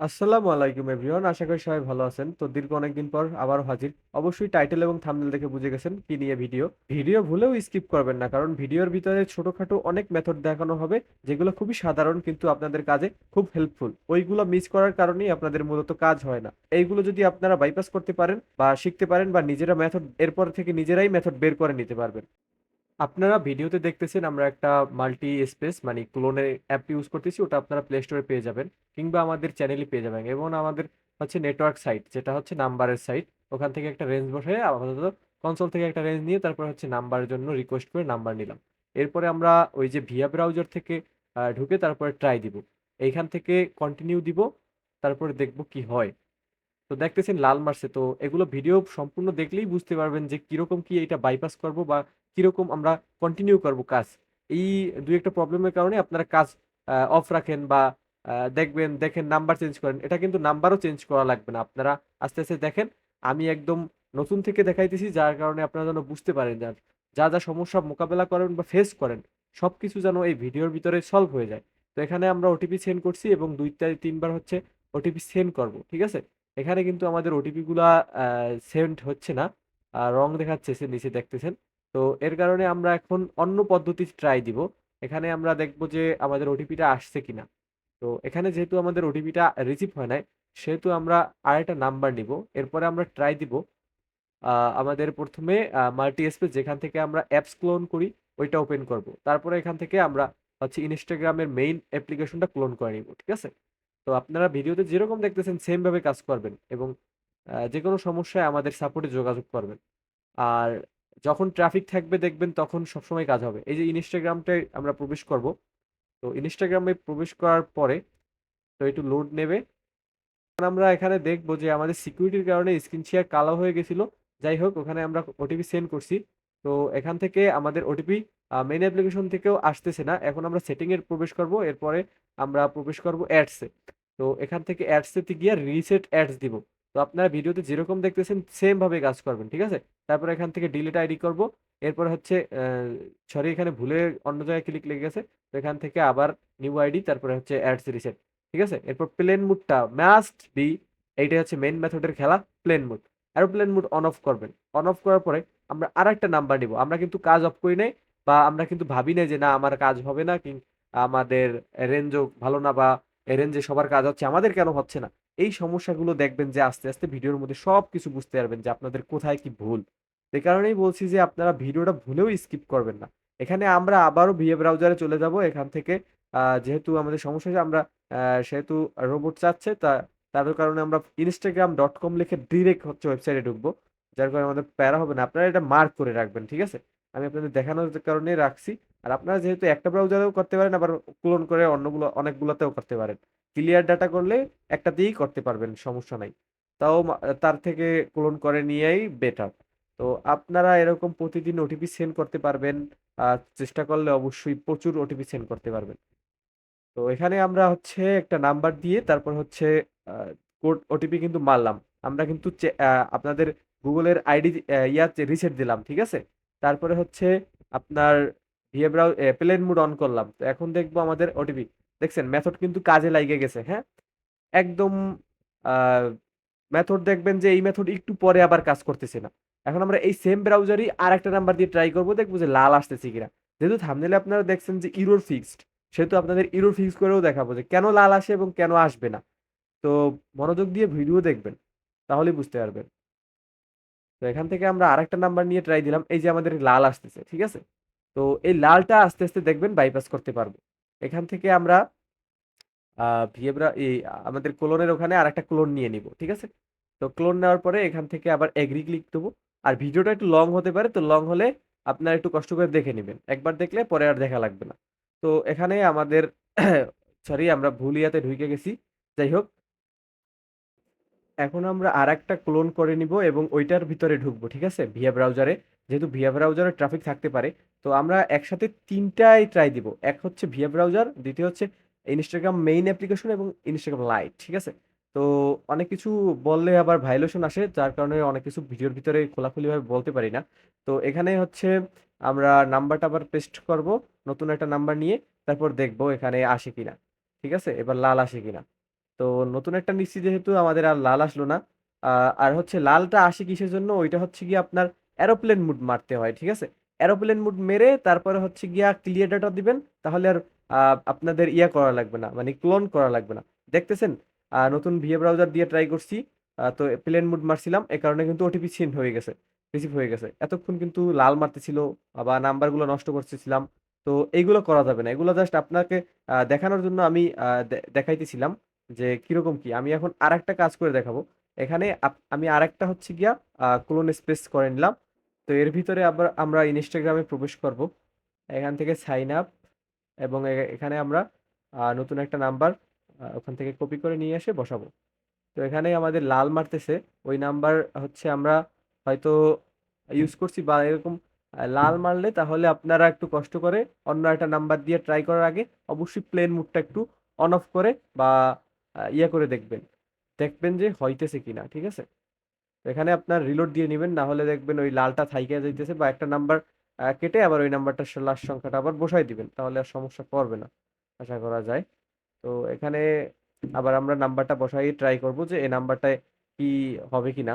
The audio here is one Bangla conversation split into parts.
আসসালামু আলাইকুম এভরিওয়ান, আশা করি সবাই ভালো আছেন। তো দীর্ঘ অনেকদিন পর আবারও হাজির। অবশ্যই টাইটেল এবং থাম্বনেল দেখে বুঝে গেছেন কি নিয়ে ভিডিও। ভিডিও ভুলেও স্কিপ করবেন না, কারণ ভিডিওর ভিতরে ছোটখাটো অনেক মেথড দেখানো হবে যেগুলো খুবই সাধারণ কিন্তু আপনাদের কাজে খুব হেল্পফুল। ওইগুলো মিস করার কারণেই আপনাদের মূলত কাজ হয় না। এইগুলো যদি আপনারা বাইপাস করতে পারেন বা শিখতে পারেন বা নিজেরা মেথড এরপর থেকে নিজেরাই মেথড বের করে নিতে পারবেন। আপনারা ভিডিওতে দেখতেছেন আমরা একটা মাল্টি স্পেস মানে ক্লোনের অ্যাপ ইউজ করতেছি, ওটা আপনারা প্লে স্টোরে পেয়ে যাবেন কিংবা আমাদের চ্যানেলে পেয়ে যাবেন। এবং আমাদের হচ্ছে নেটওয়ার্ক সাইট, যেটা হচ্ছে নাম্বারের সাইট। ওখান থেকে একটা রেঞ্জ বসে আপাতত কনসোল থেকে একটা রেঞ্জ নিয়ে তারপর হচ্ছে নাম্বারের জন্য রিকোয়েস্ট করে নাম্বার নিলাম। এরপরে আমরা ওই যে ভিয়া ব্রাউজার থেকে ঢুকে তারপরে ট্রাই দিব, এইখান থেকে কন্টিনিউ দিব, তারপরে দেখব কি হয়। তো দেখতেছেন লাল মারছে। তো এগুলো ভিডিও সম্পূর্ণ দেখলেই বুঝতে পারবেন যে কিরকম কি এটা বাইপাস করব বা কিরকম আমরা কন্টিনিউ করব কাজ। এই দুই একটা প্রবলেমের কারণে আপনারা কাজ অফ রাখেন বা দেখেন নাম্বার চেঞ্জ করেন। এটা কিন্তু নাম্বারও চেঞ্জ করা লাগবে না, আপনারা আস্তে আস্তে দেখেন। আমি একদম নতুন থেকে দেখাইতেছি, যার কারণে আপনারা যেন বুঝতে পারেন যা যা যা সমস্যা মোকাবেলা করেন বা ফেস করেন সবকিছু যেন এই ভিডিওর ভিতরে সলভ হয়ে যায়। তো এখানে আমরা ওটিপি সেন্ড করছি এবং 2 3 বার হচ্ছে ওটিপি সেন্ড করব, ঠিক আছে। এখানে কিন্তু আমাদের ওটিপি গুলা সেন্ড হচ্ছে না, রং দেখাচ্ছে নিচে দেখতেছেন। তো এর কারণে আমরা এখন অন্য পদ্ধতি ট্রাই দিব। এখানে আমরা দেখব যে আমাদের ওটিপিটা আসছে কিনা। তো এখানে যেহেতু আমাদের ওটিপিটা রিসিভ হয় নাই, সেহেতু আমরা আরেকটা নাম্বার নিব। এরপরে আমরা ট্রাই দিব আমাদের প্রথমে মাল্টি স্পেস যেখান থেকে আমরা অ্যাপস ক্লোন করি ওইটা ওপেন করব। তারপরে এখান থেকে আমরা হচ্ছে ইনস্টাগ্রামের মেইন অ্যাপ্লিকেশনটা ক্লোন করে নিব, ঠিক আছে। তো আপনারা ভিডিওতে যেরকম দেখতেছেন সেম ভাবে কাজ করবেন এবং যে কোনো সমস্যায় আমাদের সাপোর্টে যোগাযোগ করবেন। আর যখন ট্রাফিক থাকবে দেখবেন তখন সবসময় কাজ হবে। এই যে ইনস্টাগ্রামটায় আমরা প্রবেশ করব। তো ইনস্টাগ্রামে প্রবেশ করার পরে তো একটু লোড নেবে। এখন আমরা এখানে দেখবো যে আমাদের সিকিউরিটির কারণে স্ক্রিন শেয়ার কালো হয়ে গেছিল। যাই হোক, ওখানে আমরা ওটিপি সেন্ড করছি। তো এখান থেকে আমাদের ওটিপি মেইন অ্যাপ্লিকেশন থেকেও আসতেছে না। এখন আমরা সেটিং এর প্রবেশ করব, এরপরে আমরা প্রবেশ করব অ্যাডসে। তো এখান থেকে অ্যাডসেতে গিয়ে রিসেট অ্যাডস দিব। তো আপনারা ভিডিওতে যেরকম দেখতেছেন সেম ভাবে কাজ করবেন, ঠিক আছে। তারপরে এখান থেকে ডিলিট আইডি করব। এরপর হচ্ছে সরি, এখানে ভুলে অন্য জায়গায় ক্লিক লেগে গেছে। তো এখান থেকে আবার নিউ আইডি, তারপরে হচ্ছে অ্যাডস রিসেট, ঠিক আছে। এরপর প্লেন মুডটা মাস্ট বি, এইটা হচ্ছে মেইন মেথডের খেলা, plane mode. Aeroplane mode on off করবেন। অন অফ করার পরে আমরা আরেকটা নাম্বার নিব। আমরা কিন্তু কাজ অফ করি নাই বা আমরা কিন্তু ভাবি নাই যে না আমার কাজ হবে না, কি আমাদের রেঞ্জও ভালো না বা রেঞ্জে সবার কাজ হচ্ছে আমাদের কেন হচ্ছে না। এই সমস্যাগুলো দেখবেন যে আস্তে আস্তে ভিডিওর মধ্যে সবকিছু বুঝতে পারবেন যে আপনাদের কোথায় কি ভুল। এই কারণেই বলছি যে আপনারা ভিডিওটা ভুলেও স্কিপ করবেন না। এখানে আমরা আবারও ভিএ ব্রাউজারে চলে যাব। এখান থেকে যেহেতু আমাদের সমস্যা হয়েছে, আমরা সেহেতু রোবট চাচ্ছে, তার কারণে আমরা instagram.com লিখে ডিরেক্ট হচ্ছে ওয়েবসাইটে ঢুকবো। যার কারণে আমাদের প্যারা হবে না। আপনারা এটা মার্ক করে রাখবেন, ঠিক আছে। আমি আপনাদের দেখানোর কারণে রাখছি। আর আপনারা যেহেতু একটা ব্রাউজারেও করতে পারেন, আবার ক্লোন করে অন্যগুলো অনেকগুলোতেও করতে পারেন। ক্লিয়ার ডাটা করলে একটাতেই করতে পারবেন, সমস্যা নাই। তাও তার থেকে ক্লোন করে নিয়েই বেটার। তো আপনারা এরকম প্রতিদিন ওটিপি সেন্ড করতে পারবেন। চেষ্টা করলে অবশ্যই প্রচুর ওটিপি সেন্ড করতে পারবেন। তো এখানে আমরা হচ্ছে একটা নাম্বার দিয়ে তারপর হচ্ছে কোড ওটিপি কিন্তু মারলাম। আমরা কিন্তু আপনাদের গুগলের আইডি ইয়াতে রিসেট দিলাম, ঠিক আছে। তারপরে হচ্ছে আপনার বিহেভিয়ারাল প্লেন মুড অন করলাম। তো এখন দেখবো আমাদের ওটিপি, দেখছেন মেথড কিন্তু কাজে লাগিয়ে গেছে, হ্যাঁ। একদম মেথড দেখবেন যে এই মেথড একটু পরে আবার কাজ করতেছে না। এখন আমরা এই সেম ব্রাউজারই আর একটা নাম্বার দিয়ে ট্রাই করবো, দেখবো যে লাল আসতেছে কিনা। যেহেতু থাম্বনেলে আপনারা দেখছেন যে ইরোর ফিক্সড, সেহেতু আপনাদের ইরোর ফিক্স করেও দেখাবো যে কেন লাল আসে এবং কেন আসবে না। তো মনোযোগ দিয়ে ভিডিও দেখবেন, তাহলেই বুঝতে পারবেন। তো এখান থেকে আমরা আরেকটা নাম্বার নিয়ে ট্রাই দিলাম, এই যে আমাদের লাল আসতেছে, ঠিক আছে। তো এই লালটা আস্তে আস্তে দেখবেন বাইপাস করতে পারবো। এখান থেকে আমরা ভিএব্রা এই আমাদের ক্লোনের ওখানে আরেকটা ক্লোন নিয়ে নিব, ঠিক আছে। তো ক্লোন নেওয়ার পরে এখান থেকে আবার এগ্রি ক্লিক দেবো। আর ভিডিওটা একটু লং হতে পারে, তো লং হলে আপনারা একটু কষ্ট করে দেখে নেবেন, একবার দেখলে পরে আর দেখা লাগবে না। তো এখানে আমাদের সরি, আমরা ভুল ইয়াতে ঢুকে গেছি। যাই হোক, এখন আমরা আরেকটা ক্লোন করে নিব এবং ওইটার ভিতরে ঢুকবো, ঠিক আছে, ভিয়া ব্রাউজারে। যেহেতু ভিয়া ব্রাউজারে ট্রাফিক থাকতে পারে, তো আমরা একসাথে তিনটাই ট্রাই দিব। এক হচ্ছে ভিয়া ব্রাউজার, দ্বিতীয় হচ্ছে ইনস্টাগ্রাম মেইন অ্যাপ্লিকেশন এবং ইনস্টাগ্রাম লাইট, ঠিক আছে। তো অনেক কিছু বললে আবার ভাইলেশন আসে, যার কারণে অনেক কিছু ভিডিওর ভিতরে খোলাখুলিভাবে বলতে পারি না। তো এখানে হচ্ছে আমরা নাম্বারটা আবার পেস্ট করব, নতুন একটা নাম্বার নিয়ে। তারপর দেখবো এখানে আসে কিনা, ঠিক আছে, এবার লাল আসে কিনা। তো নতুন একটা নিচ্ছি যেহেতু আমাদের আর লাল আসলো না। আর হচ্ছে লালটা আসে কিসের জন্য? ওইটা হচ্ছে গিয়ে আপনার এরোপ্লেন মুড মারতে হয়। ঠিক আছে? এরোপ্লেন মুড মেরে তারপরে হচ্ছে গিয়া ক্লিয়ার ডাটা দিবেন। তাহলে আর আপনাদের ইয়া করা লাগবে না। মানে ক্লোন করা লাগবে না। দেখতেছেন? নতুন ভিএ ব্রাউজার দিয়ে ট্রাই করছি। তো প্লেন মুড মারছিলাম। এ কারণে কিন্তু ওটিপি সেন্ড হয়ে গেছে। রিসিভ হয়ে গেছে। এতক্ষণ কিন্তু লাল মারতেছিল বা নাম্বারগুলো নষ্ট করতেছিলাম। তো এইগুলো করা যাবে না। এগুলো জাস্ট আপনাকে দেখানোর জন্য আমি দেখাইতেছিলাম। যে কিরকম কি আমি এখন আরেকটা কাজ করে দেখাবো। এখানে আমি আরেকটা হচ্ছে গিয়া ক্লোন স্পেস করে নিলাম। তো এর ভিতরে আবার আমরা ইনস্টাগ্রামে প্রবেশ করব। এখান থেকে সাইন আপ এবং এখানে আমরা নতুন একটা নাম্বার ওখান থেকে কপি করে নিয়ে এসে বসাবো। তো এখানে আমাদের লাল মারতেছে। ওই নাম্বার হচ্ছে আমরা হয়তো ইউজ করছি বা এরকম লাল মারলে তাহলে আপনারা একটু কষ্ট করে অন্য একটা নাম্বার দিয়ে ট্রাই করার আগে অবশ্যই প্লেন মুডটা একটু অন অফ করে বা ইয়ে করে দেখবেন। দেখবেন যে হইতেছে কিনা। ঠিক আছে? তো এখানে আপনার রিলোড দিয়ে নিবেন, না হলে দেখবেন ওই লালটা থাইকা যাইতেছে বা একটা নাম্বার কেটে আবার ওই নাম্বারটা লাস্ট সংখ্যাটা আবার বসাই দিবেন, তাহলে আর সমস্যা করবে না আশা করা যায়। তো এখানে আবার আমরা নাম্বারটা বসাই ট্রাই করব যে এই নাম্বারটায় কি হবে কিনা।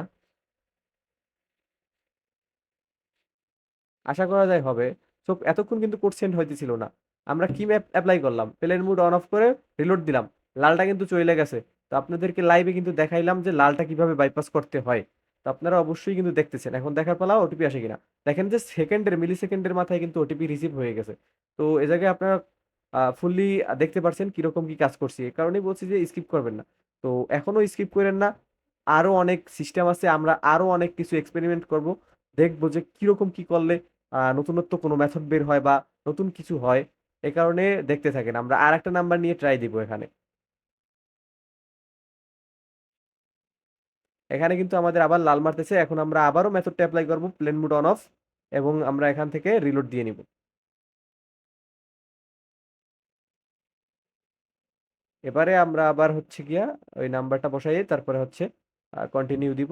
আশা করা যায় হবে। সো এতক্ষণ কিন্তু কোড সেন্ড হইতেছিল না। আমরা কি ম্যাপ অ্যাপ্লাই করলাম, প্লেন মুড অন অফ করে রিলোড দিলাম, লালটা কিন্তু চলে গেছে। তো আপনাদেরকে লাইভে কিন্তু দেখাইলাম যে লালটা কিভাবে বাইপাস করতে হয়। তো আপনারা অবশ্যই কিন্তু দেখতেছেন, এখন দেখার পালা ওটিপি আসে কিনা। দেখেন যে সেকেন্ডের মিলি সেকেন্ডের মাথায় কিন্তু ওটিপি রিসিভ হয়ে গেছে। তো এ জায়গায় আপনারা ফুললি দেখতে পারছেন কিরকম কি কাজ করছি। এই কারণেই বলছি যে স্কিপ করবেন না। তো এখনো স্কিপ করেন না। আরো অনেক সিস্টেম আছে, আমরা আরো অনেক কিছু এক্সপেরিমেন্ট করব। দেখবো যে কিরকম কি করলে নতুনত্ব কোনো মেথড বের হয় বা নতুন কিছু হয়। এ কারণে দেখতে থাকেন। আমরা আরেকটা নাম্বার নিয়ে ট্রাই দিব এখানে। এখানে কিন্তু আমাদের আবার লাল মারতেছে। এখন আমরা আবারও মেথডটা এপ্লাই করব, প্লেন মুড অন অফ, এবং আমরা এখান থেকে রিলোড দিয়ে নিব। এবারে আমরা আবার হচ্ছে গিয়া ওই নাম্বারটা বসাই তারপরে হচ্ছে কন্টিনিউ দিব।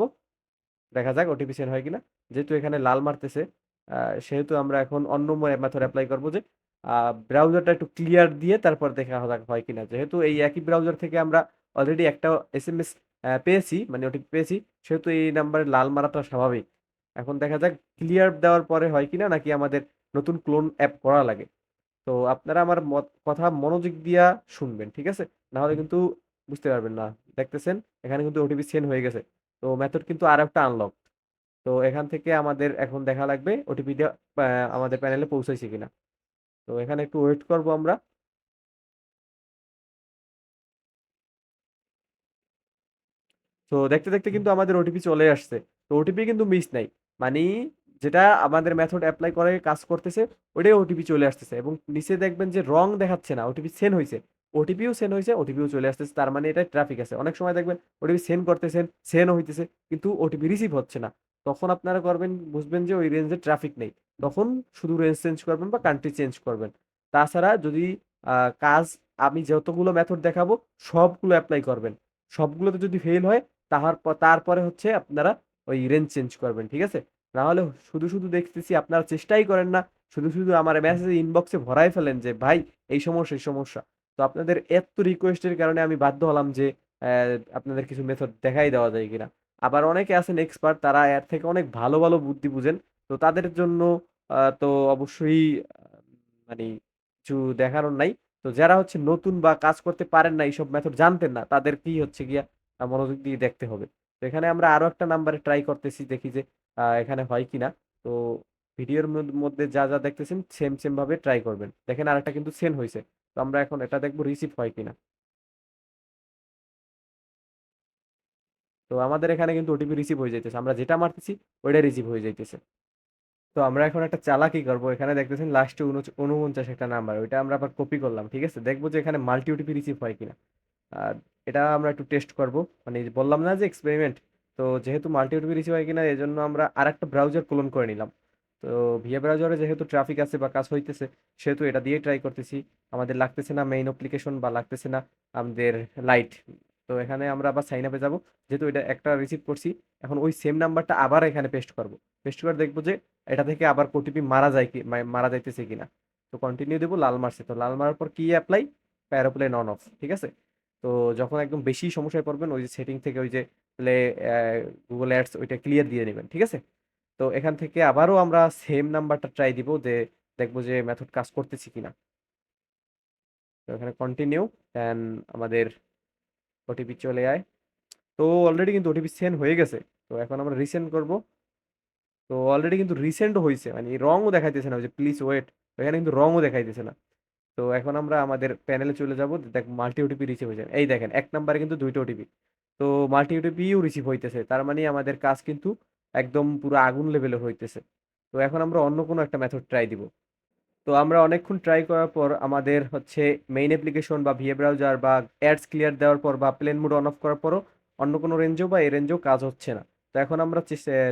দেখা যাক ওটিপি সেন্ড হয় কিনা। যেহেতু এখানে লাল মারতেছে, সেহেতু আমরা এখন অন্য মেথড অ্যাপ্লাই করবো যে ব্রাউজারটা একটু ক্লিয়ার দিয়ে তারপর দেখা যাক হয় কিনা। যেহেতু এই একই ব্রাউজার থেকে আমরা অলরেডি একটা এসএমএস পেয়েছি, মানে ওটিপি পেয়েছি, সেহেতু এই নাম্বারে লাল মারাটা স্বাভাবিক। এখন দেখা যাক ক্লিয়ার দেওয়ার পরে হয় কিনা, নাকি আমাদের নতুন ক্লোন অ্যাপ করা লাগে। তো আপনারা আমার কথা মনোযোগ দিয়া শুনবেন, ঠিক আছে? না হলে কিন্তু বুঝতে পারবেন না। দেখতেছেন এখানে কিন্তু ওটিপি সেন্ড হয়ে গেছে। তো মেথড কিন্তু আর একটা আনলক। তো এখান থেকে আমাদের এখন দেখা লাগবে ওটিপিটা আমাদের প্যানেলে পৌঁছাইছে কিনা। তো এখানে একটু ওয়েট করব আমরা। তো দেখতে দেখতে কিন্তু আমাদের ওটিপি চলে আসছে। তো ওটিপি কিন্তু মিস নাই। মানে যেটা আমাদের মেথড অ্যাপ্লাই করে কাজ করতেছে, ওইটাই ওটিপি চলে আসতেছে এবং নিচে দেখবেন যে রং দেখাচ্ছে না, ওটিপি সেন্ড হয়েছে। ওটিপিও সেন্ড হয়েছে, ওটিপিও চলে আসতেছে, তার মানে এটা ট্রাফিক আছে। অনেক সময় দেখবেন ওটিপি সেন্ড করতেছেন, সেন্ড হইতেছে, কিন্তু ওটিপি রিসিভ হচ্ছে না। তখন আপনারা করবেন, বুঝবেন যে ওই রেঞ্জে ট্রাফিক নেই। তখন শুধু রেঞ্জ চেঞ্জ করবেন বা কান্ট্রি চেঞ্জ করবেন। তাছাড়া যদি কাজ, আমি যতগুলো মেথড দেখাবো সবগুলো অ্যাপ্লাই করবেন। সবগুলোতে যদি ফেল হয় তারপরে হচ্ছে আপনারা ওই রেঞ্জ চেঞ্জ করবেন, ঠিক আছে? না হলে শুধু শুধু দেখতেছি আপনারা চেষ্টাই করেন না, শুধু শুধু আমার মেসেজ ইনবক্সে ভরাই ফেলেন যে ভাই এই সমস্যা এই সমস্যা। তো আপনাদের এত রিকোয়েস্টের কারণে আমি বাধ্য হলাম যে আপনাদের কিছু মেথড দেখাই দেওয়া যায় কিনা। আবার অনেকে আছেন এক্সপার্ট, তারা এর থেকে অনেক ভালো ভালো বুদ্ধি বুঝেন। তো তাদের জন্য তো অবশ্যই মানে কিছু দেখানোর নাই। তো যারা হচ্ছে নতুন বা কাজ করতে পারেন না, এইসব মেথড জানতেন না, তাদের কি হচ্ছে গিয়া মনোযোগ দিয়ে দেখতে হবে। তো এখানে আমরা আরো একটা নাম্বারে ট্রাই করতেছি, দেখি যে এখানে হয় কিনা। তো ভিডিওর মধ্যে যা যা দেখতেছেন সেম সেম ভাবে ট্রাই করবেন। দেখেন আরেকটা কিন্তু সেন্ড হয়েছে। তো আমরা এখন এটা দেখবো রিসিভ হয় কিনা। তো আমাদের এখানে কিন্তু ওটিপি রিসিভ হয়ে যাইতেছে, আমরা যেটা মারতেছি ওইটা রিসিভ হয়ে যাইতেছে। তো আমরা এখন একটা চালাকি করবো। এখানে দেখতেছেন লাস্টে 49 একটা নাম্বার, ওইটা আমরা আবার কপি করলাম, ঠিক আছে? দেখবো যে এখানে মাল্টি ওটিপি রিসিভ হয় কিনা। আর এটা আমরা একটু টেস্ট করব। মানে বললাম না যে এক্সপেরিমেন্ট। তো যেহেতু মাল্টি ওটিপি রিসিভ হয় কিনা এই জন্য আমরা আরেকটা ব্রাউজার ক্লোন করে নিলাম। তো ভিএ ব্রাউজারে যেহেতু ট্রাফিক আছে বা কাজ হইতেছে, সেহেতু এটা দিয়ে ট্রাই করতেছি। আমাদের লাগতেছে না মেইন অ্যাপ্লিকেশন বা লাগতেছে না আমাদের লাইট। তো এখানে আমরা আবার সাইন আপে যাবো। যেহেতু এটা একটা রিসিভ করছি, এখন ওই সেম নাম্বারটা আবার এখানে পেস্ট করব। পেস্ট করে দেখবো যে এটা থেকে আবার ওটিপি মারা যায় কি মারা যাইতেছে কিনা। তো কন্টিনিউ দেবো, লাল মারছে। তো লাল মারার পর কি অ্যাপ্লাই? এরোপ্লেন অন অফ, ঠিক আছে? তো যখন একদম বেশি সমস্যায় পড়বেন ওই যে সেটিং থেকে ওই যে প্লে গুগল অ্যাডস ওইটা ক্লিয়ার দিয়ে নেবেন, ঠিক আছে? তো এখান থেকে আবারও আমরা সেম নাম্বারটা ট্রাই দিব, যে দেখবো যে মেথড কাজ করতেছি কিনা। তো এখানে কন্টিনিউ, দেন আমাদের ওটিপি চলে আয়। তো অলরেডি কিন্তু ওটিপি সেন্ড হয়ে গেছে। তো এখন আমরা রিসেন্ড করব। তো অলরেডি কিন্তু রিসেন্ডও হয়েছে, মানে রংও দেখাইতেছে না, ওই যে প্লিজ ওয়েট, এখানে কিন্তু রংও দেখাইতেছে না। তো এখন আমরা আমাদের প্যানেলে চলে যাব, দেখ মাল্টি ওটিপি রিসিভ হয়েছে, এই দেখেন এক নাম্বারে কিন্তু দুইটা ওটিপি। তো মাল্টি ওটিপিও রিসিভ হইতেছে, তার মানে আমাদের কাজ কিন্তু একদম পুরো আগুন লেভেলে হইতেছে। তো এখন আমরা অন্য কোনো একটা মেথড ট্রাই দিব। তো আমরা অনেকক্ষণ ট্রাই করার পর আমাদের হচ্ছে মেইন অ্যাপ্লিকেশন বা ভিএ ব্রাউজার বা অ্যাডস ক্লিয়ার দেওয়ার পর বা প্লেন মোড অন অফ করার পরও অন্য কোনো রেঞ্জেও বা এই রেঞ্জেও কাজ হচ্ছে না। তো এখন আমরা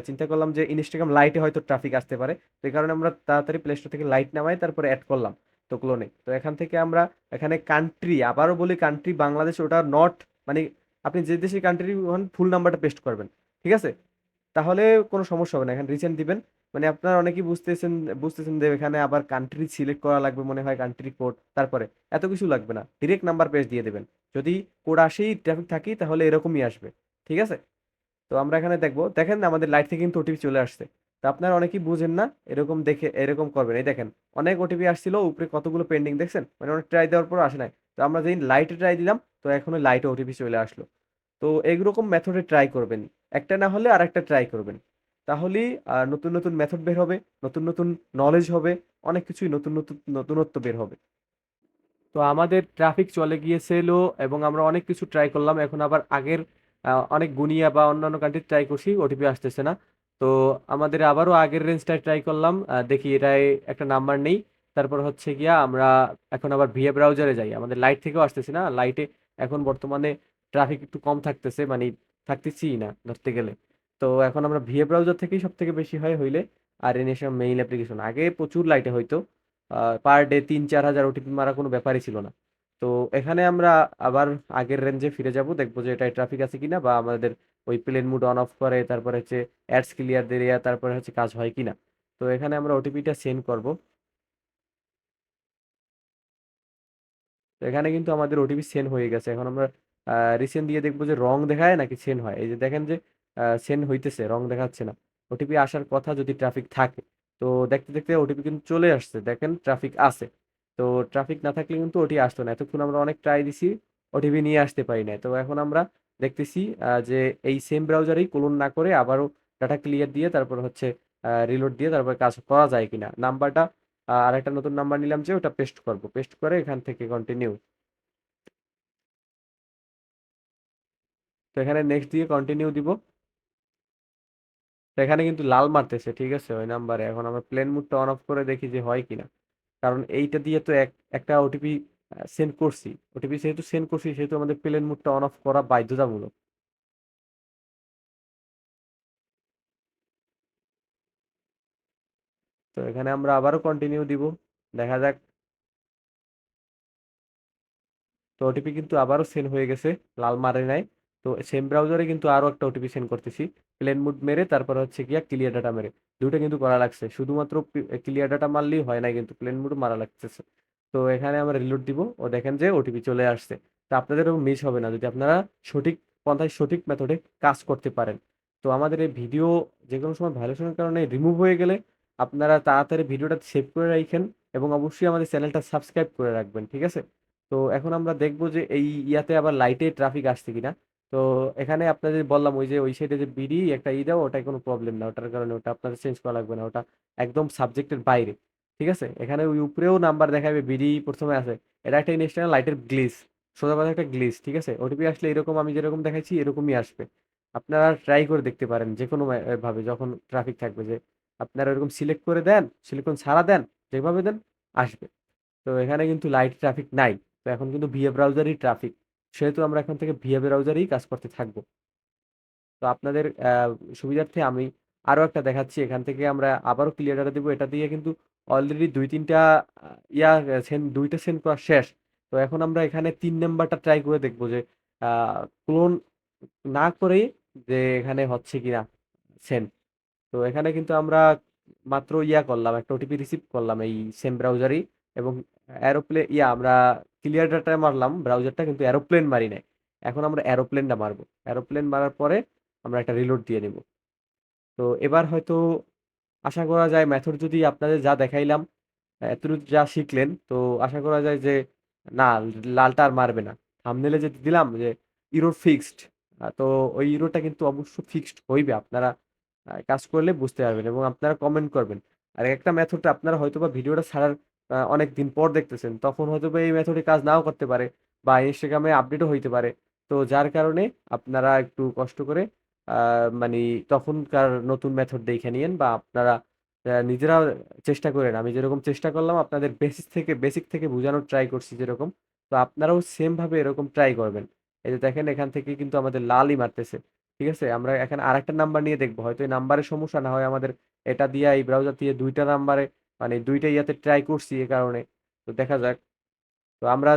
চিন্তা করলাম যে ইনস্টাগ্রাম লাইটে হয়তো ট্রাফিক আসতে পারে। তো এই কারণে আমরা তাড়াতাড়ি প্লে স্টোর থেকে লাইট নামাই তারপরে অ্যাড করলাম। তো ক্লোনে তো এখান থেকে আমরা এখানে কান্ট্রি, আবারও বলি কান্ট্রি বাংলাদেশ, ওটা নট মানে আপনি যে দেশের কান্ট্রি হন ফুল নাম্বারটা পেস্ট করবেন, ঠিক আছে? তাহলে কোনো সমস্যা হবে না, এখানে রিসেন্ট দিবেন। মানে আপনারা অনেকেই বুঝতেছেন বুঝতেছেন যে এখানে আবার কান্ট্রি সিলেক্ট করা লাগবে মনে হয়, কান্ট্রি কোড, তারপরে এত কিছু লাগবে না, ডিরেক্ট নাম্বার পেজ দিয়ে দেবেন। যদি কোড আসেই ট্রাফিক থাকি তাহলে এরকমই আসবে, ঠিক আছে? তো আমরা এখানে দেখবো, দেখেন আমাদের লাইট থেকে কিন্তু ওটিপি চলে আসছে। তো আপনারা অনেকেই বুঝেন না, এরকম দেখে এরকম করবেন। এই দেখেন অনেক ওটিপি আসছিল, উপরে কতগুলো পেন্ডিং দেখছেন, মানে অনেক ট্রাই দেওয়ার পর আসে নাই। তো আমরা যেই লাইটে ট্রাই দিলাম, তো এখন ওই লাইটে ওটিপি চলে আসলো। তো এইরকম মেথডে ট্রাই করবেন, একটা না হলে আর একটা ট্রাই করবেন। তাহলেই নতুন নতুন মেথড বের হবে, নতুন নতুন নলেজ হবে, অনেক কিছুই নতুন নতুন নতুনত্ব বের হবে। তো আমাদের ট্রাফিক চলে গিয়েছিল এবং আমরা অনেক কিছু ট্রাই করলাম, এখন আবার আগের অনেক গুনিয়া বা অন্যান্য কান্ট্রি ট্রাই করছি, ওটিপি আসতেছে না। তো আমাদের আবারও আগের রেঞ্জটায় ট্রাই করলাম, দেখি এটাই একটা নাম্বার নেই। তারপর হচ্ছে গিয়া আমরা এখন আবার ভিএ ব্রাউজারে যাই, আমাদের লাইট থেকেও আসতেছে না, লাইটে এখন বর্তমানে ট্রাফিক একটু কম থাকতেছে, মানে থাকতেছি না ধরতে গেলে। তো এখন আমরা ভিএ ব্রাউজার থেকেই সব থেকে বেশি হয় হইলে, আর এনএসএম মেইন অ্যাপ্লিকেশন আগে প্রচুর লাইটে হইতো, পার ডে ৩-৪ হাজার ওটিপি মারা কোনো ব্যাপারই ছিল না। তো এখানে আমরা আবার আগের রেঞ্জে ফিরে যাব, দেখবো যে এটাই ট্রাফিক আছে কিনা, বা আমাদের ওই প্লেন মুড অন অফ করে তারপরে হচ্ছে অ্যাডস ক্লিয়ার দিয়ে তারপরে হচ্ছে কাজ হয় কিনা। তো এখানে আমরা ওটিপিটা সেন্ড করব। তো এখানে কিন্তু আমাদের ওটিপি সেন্ড হয়ে গেছে, এখন আমরা রিসেন্ট দিয়ে দেখবো যে রং দেখায় নাকি সেন্ড হয়। এই যে দেখেন যে সেন্ড হইতেছে, রং দেখাচ্ছে না। ওটিপি আসার কথা যদি ট্রাফিক থাকে। তো দেখতে দেখতে ওটিপি কিন্তু চলে আসছে, দেখেন ট্রাফিক আছে। তো ট্রাফিক না থাকলে কিন্তু ওটি আসতো না, এতক্ষণ আমরা অনেক ট্রাই দিছি, ওটিপি নিয়ে আসতে পারি না। তো এখন আমরা দেখতেছি যে এই সেম ব্রাউজারেই ক্লোন না করে আবারও ডাটা ক্লিয়ার দিয়ে তারপর হচ্ছে রিলোড দিয়ে তারপর কাজ করা যায় কিনা। নাম্বারটা আরেকটা নতুন নাম্বার নিলাম, যে ওটা পেস্ট করব, পেস্ট করে এখান থেকে কন্টিনিউ। তো এখানে নেক্সট দিয়ে কন্টিনিউ দিব। তো এখানে কিন্তু লাল মারতেছে, ঠিক আছে ওই নাম্বারে। এখন আমরা প্লেন মুডটা অন অফ করে দেখি যে হয় কিনা, কারণ এইটা দিয়ে তো একটা ওটিপি সেন্ড করছি। ওটিপি যেহেতু সেন্ড করছি সেহেতু আমাদের প্লেন মুডটা অন অফ করা বাধ্যতামূলক। তো এখানে আমরা আবারও কন্টিনিউ দিব, দেখা যাক। তো ওটিপি কিন্তু আবারও সেন্ড হয়ে গেছে, লাল মারে নাই। তো সেম ব্রাউজারে কিন্তু আরো একটা ওটিপি সেন্ড করতেছি, প্লেন মুড মেরে তারপর হচ্ছে গিয়া ক্লিয়ার ডাটা মেরে। দুটো কিন্তু করা লাগছে, শুধুমাত্র ক্লিয়ার ডাটা মারলেই হয় না, কিন্তু প্লেন মুড মারা লাগতেছে। তো এখানে আমরা রিলোড দিব, ও দেখেন যে ওটিপি চলে আসছে। তো আপনাদেরও মিস হবে না যদি আপনারা সঠিক পন্থায় সঠিক মেথডে কাজ করতে পারেন। তো আমাদের এই ভিডিও যে কোনো সময় ভাইলেশনের কারণে রিমুভ হয়ে গেলে আপনারা তাড়াতাড়ি ভিডিওটা সেভ করে রাখেন এবং অবশ্যই আমাদের চ্যানেলটা সাবস্ক্রাইব করে রাখবেন, ঠিক আছে? তো এখন আমরা দেখবো যে এই ইয়াতে আবার লাইটে ট্রাফিক আসছে কিনা। তো এখানে আপনাদের বললাম ওই যে ওই সাইডে যে বিডি একটা দাও, ওটাই কোনো প্রবলেম না, ওটার কারণে ওটা আপনাদের চেঞ্জ করা লাগবে না, ওটা একদম সাবজেক্টের বাইরে, ঠিক আছে? এখানে ওই উপরেও নাম্বার দেখাবে, বিডি প্রথমে আছে, এটা একটা ইনস্ট্যান্ট লাইটের গ্লিচ, সোজা কথা একটা গ্লিচ, ঠিক আছে? ওটিপি আসলে এরকম আমি যেরকম দেখাচ্ছি এরকমই আসবে। আপনারা ট্রাই করে দেখতে পারেন যে কোনো ভাবে, যখন ট্রাফিক থাকবে যে আপনারা এরকম সিলেক্ট করে দেন, সিলেক্ট করে ছাড়া দেন, যেভাবে দেন আসবে। তো এখানে কিন্তু লাইট ট্রাফিক নাই। তো এখন কিন্তু ভিএ ব্রাউজারই ট্রাফিক, সেহেতু আমরা এখন থেকে ভিএ ব্রাউজারেই কাজ করতে থাকবো। তো আপনাদের সুবিধার্থে আমি আরো একটা দেখাচ্ছি, এখান থেকে আমরা আবারও ক্লিয়ার ডাটা দিব। এটা দিয়ে কিন্তু অলরেডি ২-৩টা সেন্ড, দুইটা সেন্ড করা শেষ। তো এখন আমরা এখানে ৩ নাম্বারটা ট্রাই করে দেখবো যে ক্লোন না করে যে এখানে হচ্ছে কিনা সেন্ড। তো এখানে কিন্তু আমরা মাত্র করলাম, একটা ওটিপি রিসিভ করলাম এই সেম ব্রাউজারই, এবং এরোপ্লে আমরা ক্লিয়ার ডাটা মারলাম ব্রাউজারটা, কিন্তু এরোপ্লেন মারি নাই। এখন আমরা এরোপ্লেনটা মারবো। এরোপ্লেন মারার পরে আমরা একটা রিলোড দিয়ে নিব। তো এবার হয়তো আশা করা যায় মেথড যদি আপনাদের যা দেখাইলাম, এতটুকু যা শিখলেন, তো আশা করা যায় যে না, লালটা আর মারবে না। থাম্বনেলে যে দিলাম যে ইউরো ফিক্সড, তো ওই ইউরোটা কিন্তু অবশ্য ফিক্সড হইবে। আপনারা কাজ করলে বুঝতে পারবেন এবং আপনারা কমেন্ট করবেন। আর একটা মেথডটা আপনারা হয়তোবা ভিডিওটা ছাড়ার অনেক দিন পর দেখতেছেন, তখন হয়তোবা এই মেথডে কাজ নাও করতে পারে বা ইনস্টাগ্রামে আপডেটও হইতে পারে। তো যার কারণে আপনারা একটু কষ্ট করে মানে তখনকার নতুন মেথড দেখে নিয়েন বা আপনারা নিজেরাও চেষ্টা করেন। আমি যেরকম চেষ্টা করলাম আপনাদের বেসিক থেকে বোঝানোর ট্রাই করছি যেরকম, তো আপনারাও সেম ভাবে এরকম ট্রাই করবেন। এই যে দেখেন এখান থেকে কিন্তু আমাদের লালই মারতেছে। ঠিক আছে, আমরা এখানে আরেকটা নাম্বার নিয়ে দেখবো, হয়তো এই নাম্বারের সমস্যা, না হয় আমাদের এটা দিয়ে এই ব্রাউজার দিয়ে দুইটা নাম্বারে মানে দুইটা ইয়াতে ট্রাই করছি এ কারণে। তো দেখা যাক। তো আমরা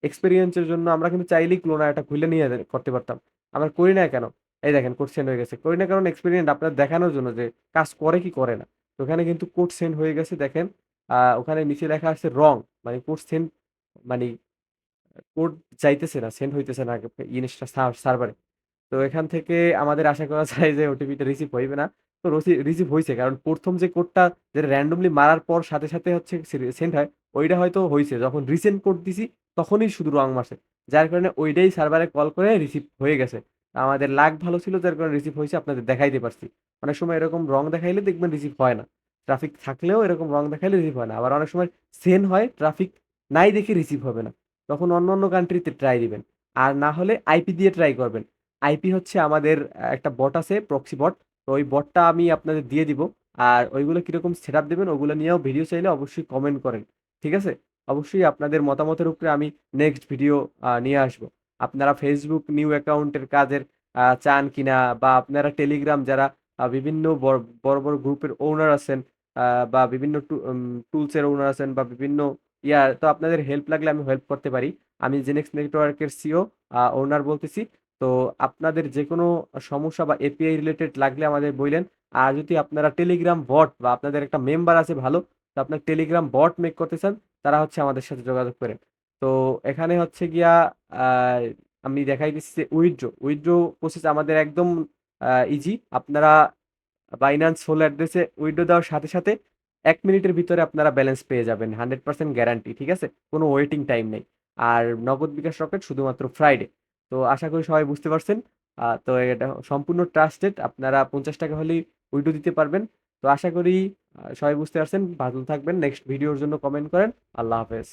এক্সপেরিয়েন্সের জন্য আমরা কিন্তু চাইলেই ক্লোনার এটা খুলে নিয়ে করতে পারতাম। আমরা করি না কেন? এই দেখেন কোড সেন্ড হয়ে গেছে। করি না কারণ এক্সপেরিয়েন্ট আপনার দেখানোর জন্য যে কাজ করে কি করে না। তো ওখানে কিন্তু কোড সেন্ড হয়ে গেছে দেখেন। ওখানে নিচে লেখা আছে রং, মানে কোড সেন্ড, মানে কোড যাইতেছে না, সেন্ড হইতেছে না ইনস্টা সার্ভারে। তো এখান থেকে আমাদের আশা করা যায় যে ওটিপিটা রিসিভ হইবে না। তো রিসিভ হইছে, কারণ ১ম যে কোডটা যেটা র‍্যান্ডমলি মারার পর সাথে হচ্ছে সেন্ড হয়, ওইটা হয়তো হইছে। যখন রিসেন্ড কোড দিছি তখনই শুধু রং মারছে। যার কারণে ওইটাই সার্ভারে কল করে রিসিভ হয়ে গেছে। আমাদের লাক ভালো ছিল যার কারণে রিসিভ হইছে, আপনাদের দেখাইতে পারছি। অনেক সময় এরকম রং দেখাইলে দেখবেন রিসিভ হয় না। ট্রাফিক থাকলেও এরকম রং দেখাইলে রিসিভ হয় না। আবার অনেক সময় সেন্ড হয়, ট্রাফিক নাই দেখে রিসিভ হবে না। তখন অন্য কান্ট্রিতে ট্রাই দিবেন। আর না হলে আইপি দিয়ে ট্রাই করবেন। আইপি হচ্ছে আমাদের একটা বট আছে, প্রক্সি বট। তো ওই বটটা আমি আপনাদের দিয়ে দিব। আর ওইগুলো কিরকম সেটআপ দিবেন ওগুলো নিয়েও ভিডিও চাইলে অবশ্যই কমেন্ট করেন। ঠিক আছে? অবশ্যই আপনাদের মতামতের উপরে আমি নেক্সট ভিডিও নিয়ে আসবো। আপনারা ফেসবুক নিউ অ্যাকাউন্টের কাজের চান কিনা, বা আপনারা টেলিগ্রাম যারা বিভিন্ন বড় গ্রুপের ওনার আছেন, বা বিভিন্ন টুলসের ওনার আছেন, বা বিভিন্ন তো আপনাদের হেল্প লাগলে আমি হেল্প করতে পারি। আমি জেনেক্স নেটওয়ার্কের সিও ওনার বলতেছি। তো আপনাদের যেকোনো সমস্যা বা এপিআই রিলেটেড লাগলে আমাদের বইলেন। আর যদি আপনারা টেলিগ্রাম বট বা আপনাদের একটা মেম্বার আছে ভালো, তো আপনার টেলিগ্রাম বট মেক করতে চান, তারা হচ্ছে আমাদের সাথে যোগাযোগ করেন। তো এখানে হচ্ছে গিয়া আহ, আমি দেখাই দিচ্ছি যে উইথড্র প্রসেস আমাদের একদম ইজি। আপনারা বাইন্যান্স ফুল অ্যাড্রেসে উইথড্র দেওয়ার সাথে ১ মিনিটের ভিতরে আপনারা ব্যালেন্স পেয়ে যাবেন, 100% গ্যারান্টি। ঠিক আছে, কোনো ওয়েটিং টাইম নেই। আর নগদ বিকাশ রকেট শুধুমাত্র ফ্রাইডে। তো আশা করি সবাই বুঝতে পারছেন। তো এটা সম্পূর্ণ ট্রাস্টেড, আপনারা 50 টাকা হলেই উইথড্র দিতে পারবেন। তো আশা করি সবাই বুঝতে পারছেন। ভালো থাকবেন, নেক্সট ভিডিওর জন্য কমেন্ট করেন। আল্লাহ হাফেজ।